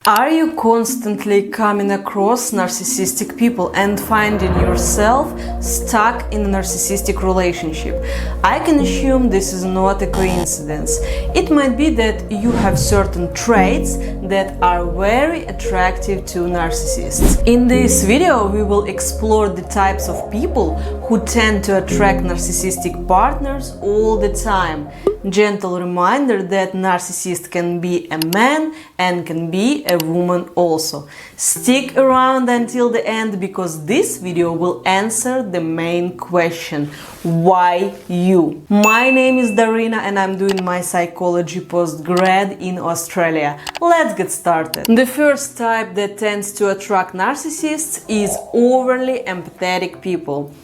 Are you constantly coming across narcissistic people and finding yourself stuck in a narcissistic relationship? I can assume this is not a coincidence. It might be that you have certain traits that are very attractive to narcissists. In this video, we will explore the types of people who tend to attract narcissistic partners all the time. Gentle reminder that narcissist can be a man and can be a woman also. Stick around until the end because this video will answer the main question: why you? My name is Darina and I'm doing my psychology postgrad in Australia. Let's get started. The first type that tends to attract narcissists is overly empathetic people.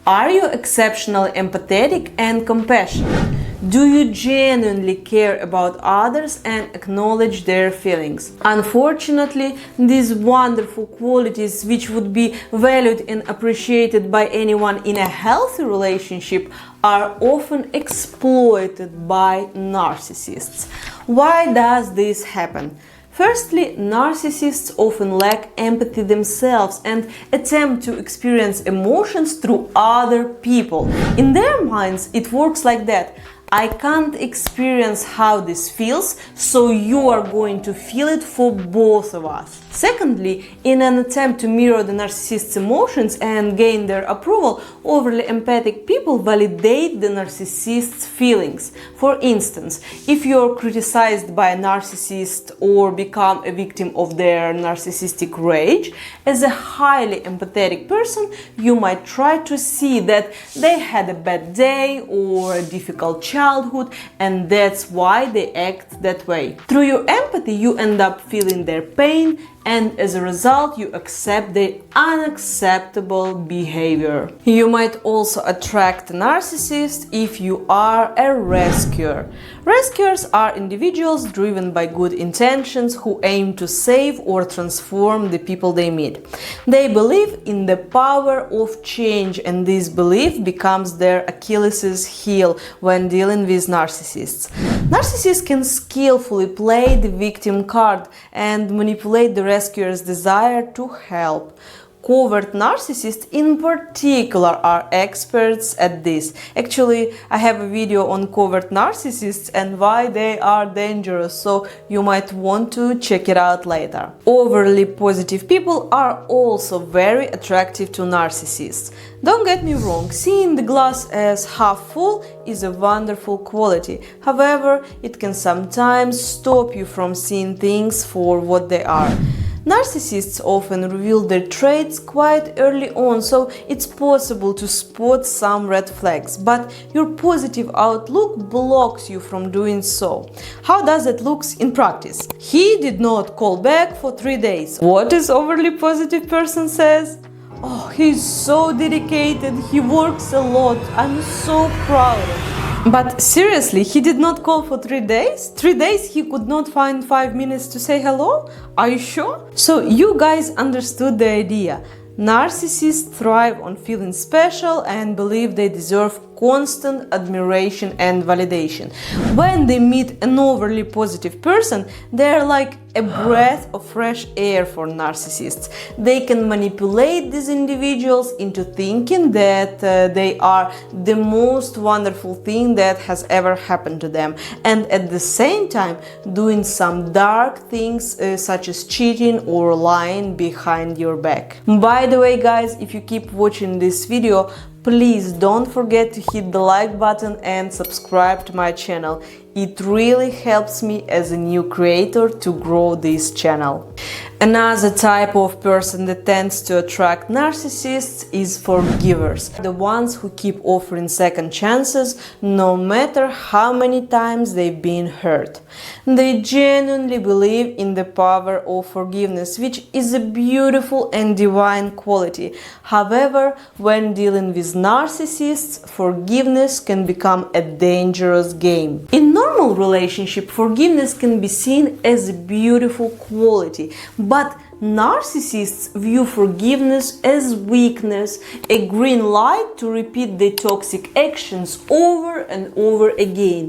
Are you exceptionally empathetic and compassionate? Do you genuinely care about others and acknowledge their feelings? Unfortunately, these wonderful qualities, which would be valued and appreciated by anyone in a healthy relationship, are often exploited by narcissists. Why does this happen? Firstly, narcissists often lack empathy themselves and attempt to experience emotions through other people. In their minds, it works like that. I can't experience how this feels, so you are going to feel it for both of us. Secondly, in an attempt to mirror the narcissist's emotions and gain their approval, overly empathic people validate the narcissist's feelings. For instance, if you're criticized by a narcissist or become a victim of their narcissistic rage, as a highly empathetic person, you might try to see that they had a bad day or a difficult childhood, and that's why they act that way. Through your empathy, you end up feeling their pain, and as a result, you accept their unacceptable behavior. You might also attract a narcissist if you are a rescuer. Rescuers are individuals driven by good intentions who aim to save or transform the people they meet. They believe in the power of change, and this belief becomes their Achilles' heel when dealing with narcissists. Narcissists can skillfully play the victim card and manipulate the rescuer's desire to help. Covert narcissists in particular are experts at this. Actually, I have a video on covert narcissists and why they are dangerous, so you might want to check it out later. Overly positive people are also very attractive to narcissists. Don't get me wrong, seeing the glass as half full is a wonderful quality. However, it can sometimes stop you from seeing things for what they are. Narcissists often reveal their traits quite early on, so it's possible to spot some red flags, but your positive outlook blocks you from doing so. How does it look in practice? He did not call back for 3 days. What is overly positive person says? Oh, he's so dedicated, he works a lot, I'm so proud of him. But seriously, he did not call for 3 days? 3 days he could not find 5 minutes to say hello? Are you sure? So you guys understood the idea. Narcissists thrive on feeling special and believe they deserve constant admiration and validation. When they meet an overly positive person, they're like a breath of fresh air for narcissists. They can manipulate these individuals into thinking that they are the most wonderful thing that has ever happened to them, and at the same time doing some dark things such as cheating or lying behind your back. By the way, guys, if you keep watching this video, please don't forget to hit the like button and subscribe to my channel. It really helps me as a new creator to grow this channel. Another type of person that tends to attract narcissists is forgivers. The ones who keep offering second chances no matter how many times they've been hurt. They genuinely believe in the power of forgiveness, which is a beautiful and divine quality. However, when dealing with narcissists, forgiveness can become a dangerous game. In normal relationship, forgiveness can be seen as a beautiful quality, But narcissists view forgiveness as weakness, a green light to repeat their toxic actions over and over again.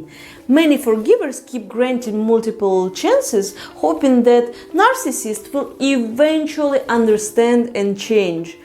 Many forgivers keep granting multiple chances, hoping that narcissists will eventually understand and change.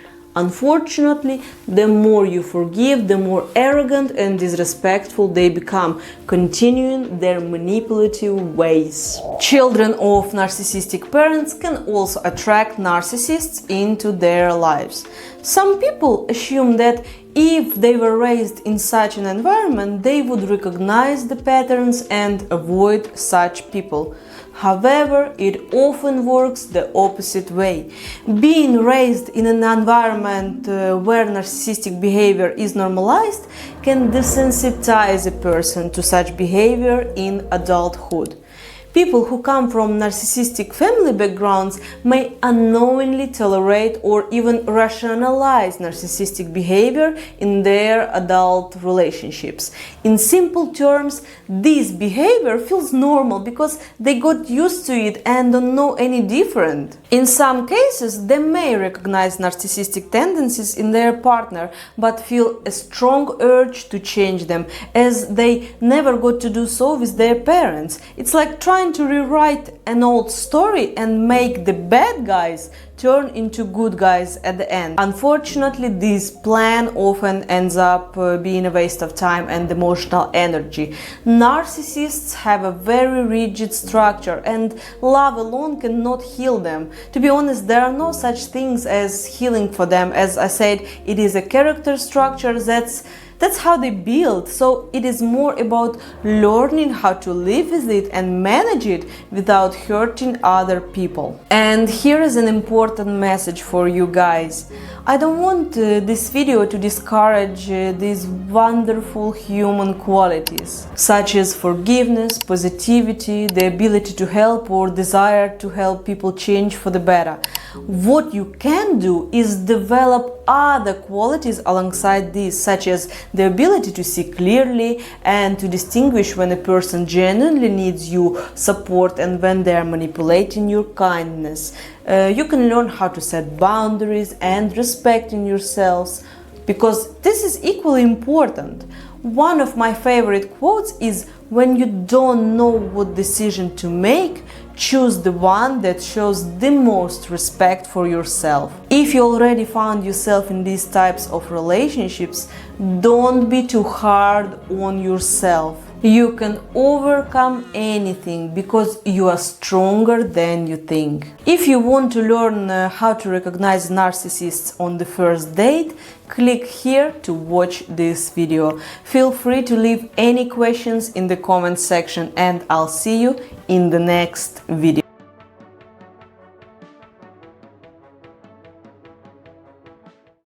Unfortunately, the more you forgive, the more arrogant and disrespectful they become, continuing their manipulative ways. Children of narcissistic parents can also attract narcissists into their lives. Some people assume that if they were raised in such an environment, they would recognize the patterns and avoid such people. However, it often works the opposite way. Being raised in an environment where narcissistic behavior is normalized can desensitize a person to such behavior in adulthood. People who come from narcissistic family backgrounds may unknowingly tolerate or even rationalize narcissistic behavior in their adult relationships. In simple terms, this behavior feels normal because they got used to it and don't know any different. In some cases, they may recognize narcissistic tendencies in their partner, but feel a strong urge to change them, as they never got to do so with their parents. It's like trying to rewrite an old story and make the bad guys turn into good guys at the end. Unfortunately, this plan often ends up being a waste of time and emotional energy. Narcissists have a very rigid structure, and love alone cannot heal them. To be honest, there are no such things as healing for them. As I said, it is a character structure that's how they build. So it is more about learning how to live with it and manage it without hurting other people. And here is an important message for you guys. I don't want this video to discourage these wonderful human qualities, such as forgiveness, positivity, the ability to help or desire to help people change for the better. What you can do is develop other qualities alongside these, such as the ability to see clearly and to distinguish when a person genuinely needs your support and when they are manipulating your kindness. You can learn how to set boundaries and respect in yourselves, because this is equally important. One of my favorite quotes is, "When you don't know what decision to make, choose the one that shows the most respect for yourself." If you already found yourself in these types of relationships, don't be too hard on yourself. You can overcome anything because you are stronger than you think. If you want to learn how to recognize narcissists on the first date, click here to watch this video. Feel free to leave any questions in the comment section, and I'll see you in the next video.